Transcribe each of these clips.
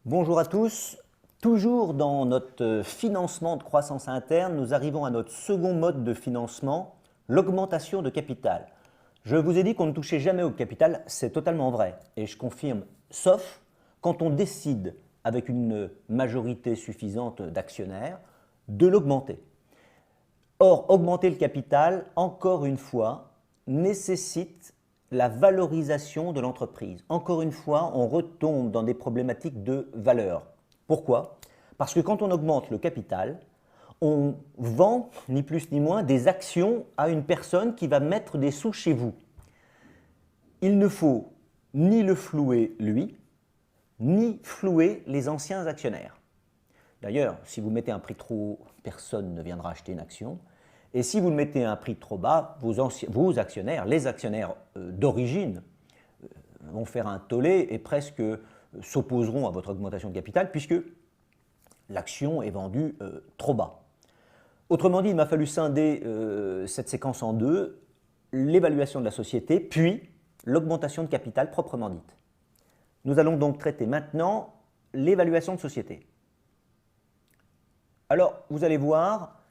Bonjour à tous. Toujours dans notre financement de croissance interne, nous arrivons à notre second mode de financement, l'augmentation de capital. Je vous ai dit qu'on ne touchait jamais au capital, c'est totalement vrai. Et je confirme, sauf quand on décide, avec une majorité suffisante d'actionnaires, de l'augmenter. Or, augmenter le capital, encore une fois, nécessite la valorisation de l'entreprise. Encore une fois, on retombe dans des problématiques de valeur. Pourquoi? Parce que quand on augmente le capital, on vend, ni plus ni moins, des actions à une personne qui va mettre des sous chez vous. Il ne faut ni le flouer lui, ni flouer les anciens actionnaires. D'ailleurs, si vous mettez un prix trop haut, personne ne viendra acheter une action. Et si vous mettez un prix trop bas, vos actionnaires, les actionnaires d'origine, vont faire un tollé et presque s'opposeront à votre augmentation de capital puisque l'action est vendue trop bas. Autrement dit, il m'a fallu scinder cette séquence en deux, l'évaluation de la société, puis l'augmentation de capital proprement dite. Nous allons donc traiter maintenant l'évaluation de société. Alors, vous allez voir,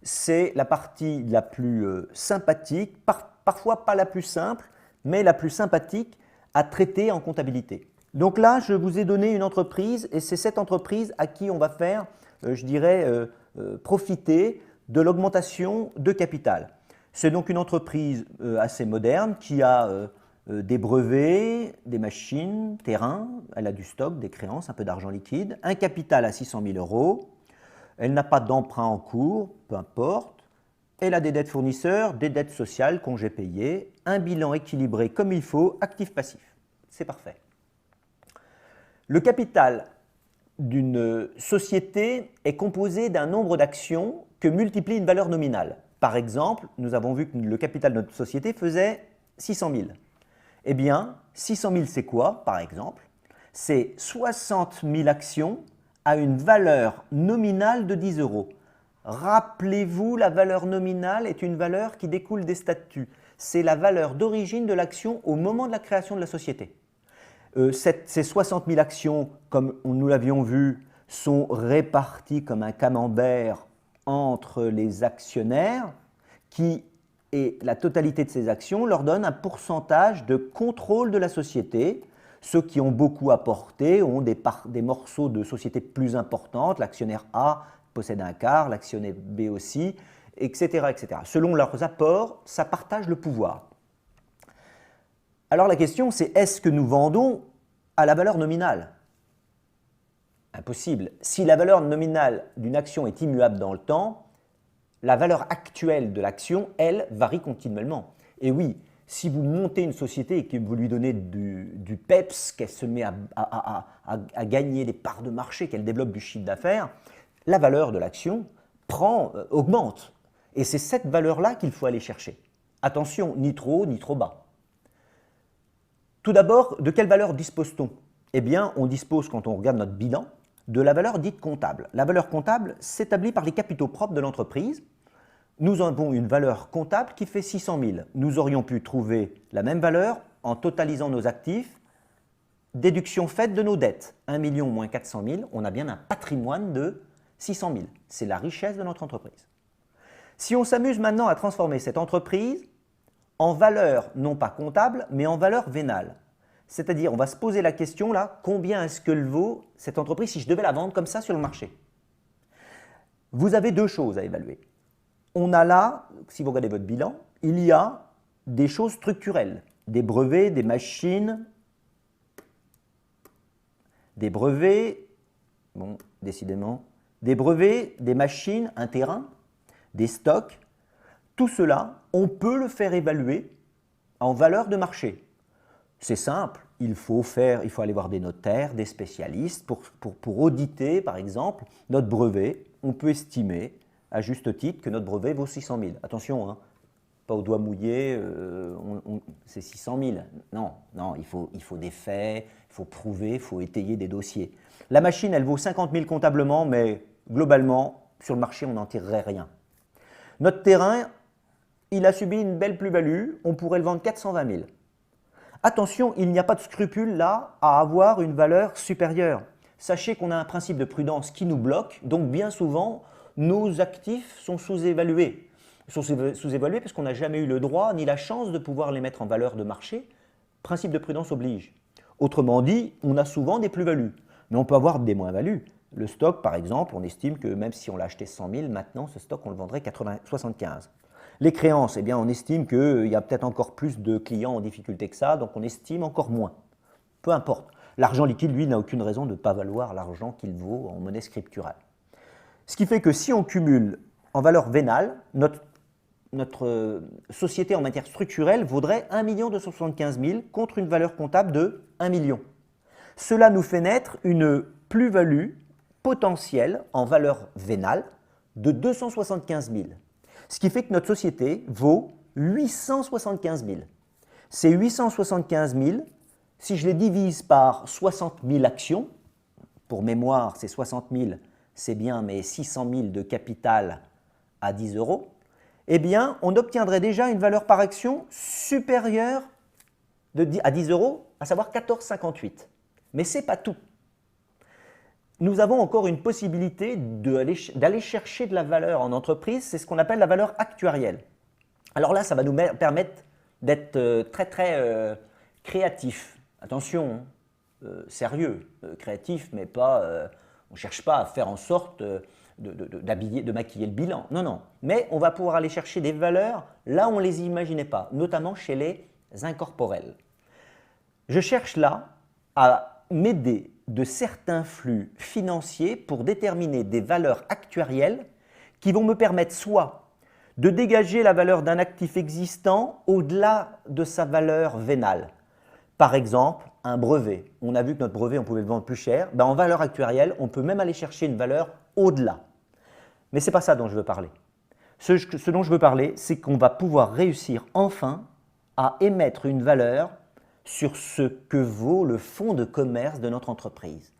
c'est la partie la plus sympathique, parfois pas la plus simple, mais la plus sympathique à traiter en comptabilité. Donc là, je vous ai donné une entreprise et c'est cette entreprise à qui on va faire, je dirais, profiter de l'augmentation de capital. C'est donc une entreprise assez moderne qui a des brevets, des machines, terrain, elle a du stock, des créances, un peu d'argent liquide, un capital à 600 000 €. Elle n'a pas d'emprunt en cours, peu importe. Elle a des dettes fournisseurs, des dettes sociales, congés payés, un bilan équilibré comme il faut, actif-passif. C'est parfait. Le capital d'une société est composé d'un nombre d'actions que multiplie une valeur nominale. Par exemple, nous avons vu que le capital de notre société faisait 600 000. Eh bien, 600 000 c'est quoi, par exemple? C'est 60 000 actions à une valeur nominale de 10 €. Rappelez-vous, la valeur nominale est une valeur qui découle des statuts. C'est la valeur d'origine de l'action au moment de la création de la société. Ces 60 000 actions, comme nous l'avions vu, sont réparties comme un camembert entre les actionnaires et la totalité de ces actions leur donne un pourcentage de contrôle de la société. Ceux qui ont beaucoup apporté ont des morceaux de sociétés plus importantes. L'actionnaire A possède un quart, l'actionnaire B aussi, etc., etc. Selon leurs apports, ça partage le pouvoir. Alors la question, c'est est-ce que nous vendons à la valeur nominale? Impossible. Si la valeur nominale d'une action est immuable dans le temps, la valeur actuelle de l'action, elle, varie continuellement. Et oui, si vous montez une société et que vous lui donnez du PEPS, qu'elle se met à gagner des parts de marché, qu'elle développe du chiffre d'affaires, la valeur de l'action augmente. Et c'est cette valeur-là qu'il faut aller chercher. Attention, ni trop haut, ni trop bas. Tout d'abord, de quelle valeur dispose-t-on? Eh bien, on dispose, quand on regarde notre bilan, de la valeur dite comptable. La valeur comptable s'établit par les capitaux propres de l'entreprise. Nous avons une valeur comptable qui fait 600 000. Nous aurions pu trouver la même valeur en totalisant nos actifs, déduction faite de nos dettes. 1 million moins 400 000, on a bien un patrimoine de 600 000. C'est la richesse de notre entreprise. Si on s'amuse maintenant à transformer cette entreprise en valeur non pas comptable, mais en valeur vénale, c'est-à-dire on va se poser la question là, combien est-ce que vaut cette entreprise si je devais la vendre comme ça sur le marché? Vous avez deux choses à évaluer. On a là, si vous regardez votre bilan, il y a des choses structurelles, des brevets, des machines, des brevets, bon, décidément, des brevets, des machines, un terrain, des stocks. Tout cela, on peut le faire évaluer en valeur de marché. C'est simple, il faut aller voir des notaires, des spécialistes pour auditer, par exemple, notre brevet. On peut estimer à juste titre que notre brevet vaut 600 000. Attention, hein, pas au doigt mouillé, c'est 600 000. Non, non, il faut des faits, il faut prouver, il faut étayer des dossiers. La machine, elle vaut 50 000 comptablement, mais globalement, sur le marché, on n'en tirerait rien. Notre terrain, il a subi une belle plus-value, on pourrait le vendre 420 000. Attention, il n'y a pas de scrupule là à avoir une valeur supérieure. sachez qu'on a un principe de prudence qui nous bloque, donc bien souvent, nos actifs sont sous-évalués. Ils sont sous-évalués parce qu'on n'a jamais eu le droit ni la chance de pouvoir les mettre en valeur de marché. Principe de prudence oblige. Autrement dit, on a souvent des plus-values, mais on peut avoir des moins-values. Le stock, par exemple, on estime que même si on l'a acheté 100 000, maintenant, ce stock, on le vendrait 75. Les créances, eh bien, on estime qu'il y a peut-être encore plus de clients en difficulté que ça, donc on estime encore moins. Peu importe. L'argent liquide, lui, n'a aucune raison de ne pas valoir l'argent qu'il vaut en monnaie scripturale. Ce qui fait que si on cumule en valeur vénale, notre société en matière structurelle vaudrait 1 275 000 contre une valeur comptable de 1 million. Cela nous fait naître une plus-value potentielle en valeur vénale de 275 000. Ce qui fait que notre société vaut 875 000. Ces 875 000, si je les divise par 60 000 actions, pour mémoire, ces 60 000, c'est bien mes 600 000 de capital à 10 euros, eh bien, on obtiendrait déjà une valeur par action supérieure à 10 euros, à savoir 14,58. Mais ce n'est pas tout. Nous avons encore une possibilité d'aller chercher de la valeur en entreprise, c'est ce qu'on appelle la valeur actuarielle. Alors là, ça va nous permettre d'être très créatifs. Attention, sérieux, créatif, mais pas, on ne cherche pas à faire en sorte de maquiller le bilan. Non, non. Mais on va pouvoir aller chercher des valeurs là où on ne les imaginait pas, notamment chez les incorporels. Je cherche là à m'aider de certains flux financiers pour déterminer des valeurs actuarielles qui vont me permettre soit de dégager la valeur d'un actif existant au-delà de sa valeur vénale. Par exemple, un brevet. On a vu que notre brevet, on pouvait le vendre plus cher. En valeur actuarielle, on peut même aller chercher une valeur au-delà. Mais ce n'est pas ça dont je veux parler. Ce dont je veux parler, c'est qu'on va pouvoir réussir enfin à émettre une valeur sur ce que vaut le fonds de commerce de notre entreprise.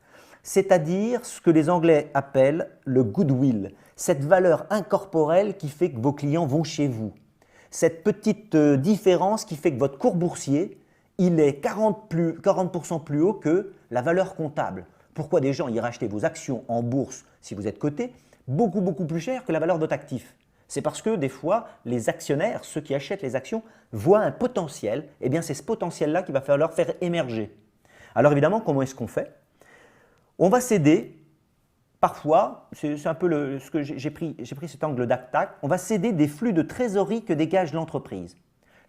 C'est-à-dire ce que les Anglais appellent le goodwill, cette valeur incorporelle qui fait que vos clients vont chez vous. Cette petite différence qui fait que votre cours boursier, il est 40% plus haut que la valeur comptable. Pourquoi des gens iraient acheter vos actions en bourse si vous êtes coté beaucoup plus cher que la valeur de votre actif? C'est parce que des fois, les actionnaires, ceux qui achètent les actions, voient un potentiel. Et bien, c'est ce potentiel-là qu'il va falloir faire émerger. Alors évidemment, comment est-ce qu'on fait? On va céder, parfois, c'est un peu ce que j'ai pris cet angle d'attaque, on va céder des flux de trésorerie que dégage l'entreprise.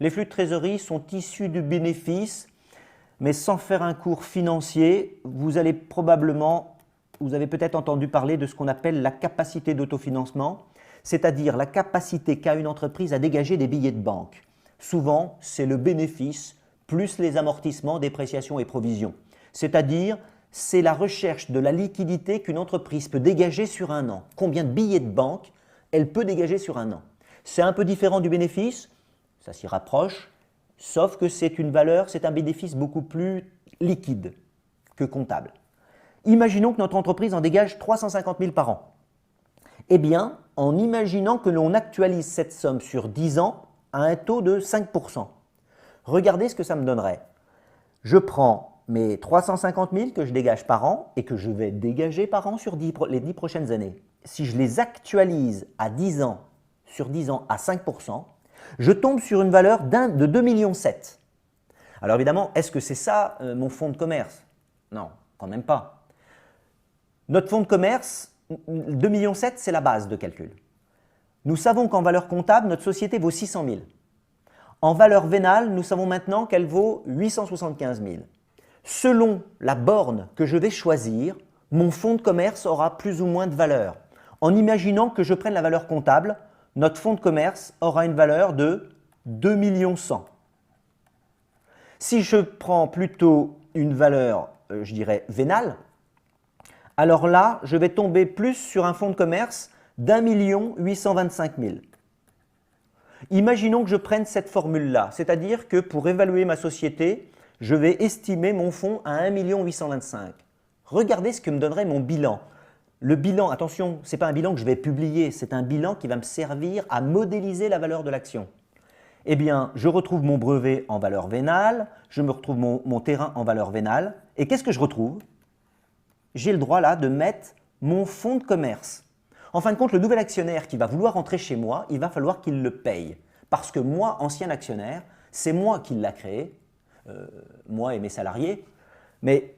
Les flux de trésorerie sont issus du bénéfice, mais sans faire un cours financier, vous avez peut-être entendu parler de ce qu'on appelle la capacité d'autofinancement, c'est-à-dire la capacité qu'a une entreprise à dégager des billets de banque. Souvent, c'est le bénéfice plus les amortissements, dépréciations et provisions. C'est-à-dire, c'est la recherche de la liquidité qu'une entreprise peut dégager sur un an. Combien de billets de banque elle peut dégager sur un an? C'est un peu différent du bénéfice, ça s'y rapproche, sauf que c'est une valeur, c'est un bénéfice beaucoup plus liquide que comptable. Imaginons que notre entreprise en dégage 350 000 par an. Eh bien, en imaginant que l'on actualise cette somme sur 10 ans à un taux de 5%, regardez ce que ça me donnerait. Je prends mes 350 000 que je dégage par an et que je vais dégager par an sur les 10 prochaines années. Si je les actualise à 10 ans, sur 10 ans à 5%, je tombe sur une valeur de 2,7 millions. Alors évidemment, est-ce que c'est ça mon fonds de commerce? Non, quand même pas. Notre fonds de commerce, 2,7 millions, c'est la base de calcul. Nous savons qu'en valeur comptable, notre société vaut 600 000. En valeur vénale, nous savons maintenant qu'elle vaut 875 000. Selon la borne que je vais choisir, mon fonds de commerce aura plus ou moins de valeur. En imaginant que je prenne la valeur comptable, notre fonds de commerce aura une valeur de 2,1 millions. Si je prends plutôt une valeur, je dirais, vénale, alors là, je vais tomber plus sur un fonds de commerce d'1 825 000. Imaginons que je prenne cette formule-là, c'est-à-dire que pour évaluer ma société, je vais estimer mon fonds à 1 825 000. Regardez ce que me donnerait mon bilan. Le bilan, attention, ce n'est pas un bilan que je vais publier, c'est un bilan qui va me servir à modéliser la valeur de l'action. Eh bien, je retrouve mon brevet en valeur vénale, je me retrouve mon terrain en valeur vénale, et qu'est-ce que je retrouve? j'ai le droit là de mettre mon fonds de commerce. En fin de compte, le nouvel actionnaire qui va vouloir entrer chez moi, il va falloir qu'il le paye. Parce que moi, ancien actionnaire, c'est moi qui l'a créé, moi et mes salariés, mais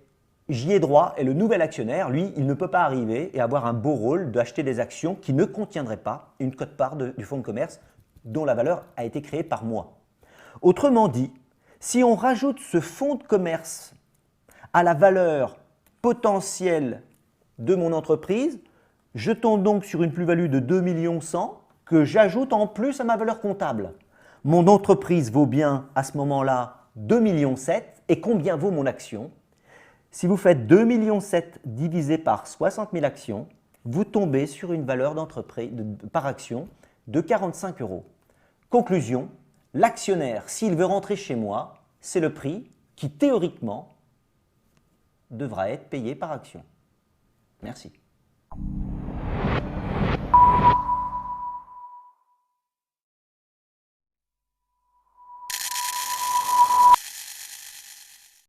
j'y ai droit et le nouvel actionnaire, lui, il ne peut pas arriver et avoir un beau rôle d'acheter des actions qui ne contiendraient pas une quote-part du fonds de commerce dont la valeur a été créée par moi. Autrement dit, si on rajoute ce fonds de commerce à la valeur potentielle de mon entreprise, je tombe donc sur une plus-value de 2 100 000 que j'ajoute en plus à ma valeur comptable. Mon entreprise vaut bien à ce moment-là 2,7 millions et combien vaut mon action? Si vous faites 2,7 millions divisé par 60 000 actions, vous tombez sur une valeur d'entreprise par action de 45 €. Conclusion, l'actionnaire, s'il veut rentrer chez moi, c'est le prix qui théoriquement devra être payé par action. Merci.